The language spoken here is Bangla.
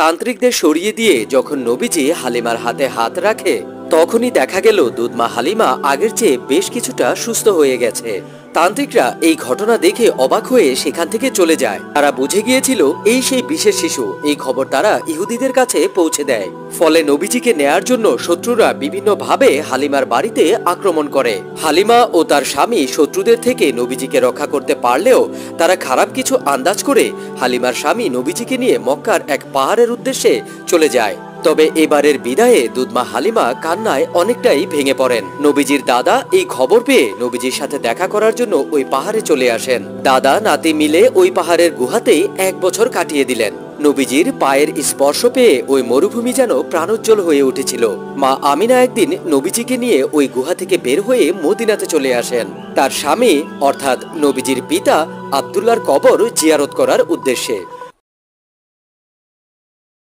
তান্ত্রিকদের সরিয়ে দিয়ে যখন নবীজি হালিমার হাতে হাত রাখে তখনই দেখা গেল দুধমা হালিমা আগের চেয়ে বেশ কিছুটা সুস্থ হয়ে গেছে। তান্ত্রিকরা এই ঘটনা দেখে অবাক হয়ে সেখান থেকে চলে যায়। তারা বুঝে গিয়েছিল এই সেই বিশেষ শিশু। এই খবর তারা ইহুদিদের কাছে পৌঁছে দেয়। ফলে নবীজিকে নেয়ার জন্য শত্রুরা বিভিন্নভাবে হালিমার বাড়িতে আক্রমণ করে। হালিমা ও তার স্বামী শত্রুদের থেকে নবীজিকে রক্ষা করতে পারলেও তারা খারাপ কিছু আন্দাজ করে হালিমার স্বামী নবীজিকে নিয়ে মক্কার এক পাহাড়ের উদ্দেশ্যে চলে যায়। তবে এবারের বিদায়ে দুধমা হালিমা কান্নায় অনেকটাই ভেঙে পড়েন। নবীজির দাদা এই খবর পেয়ে নবীজির সাথে দেখা করার জন্য ওই পাহাড়ে চলে আসেন। দাদা নাতি মিলে ওই পাহাড়ের গুহাতেই 1 বছর কাটিয়ে দিলেন। নবীজির পায়ের স্পর্শ পেয়ে ওই মরুভূমি যেন প্রাণোজ্জ্বল হয়ে উঠেছিল। মা আমিনা একদিন নবীজিকে নিয়ে ওই গুহা থেকে বের হয়ে মদিনাতে চলে আসেন তার স্বামী অর্থাৎ নবীজির পিতা আব্দুল্লাহর কবর জিয়ারত করার উদ্দেশ্যে।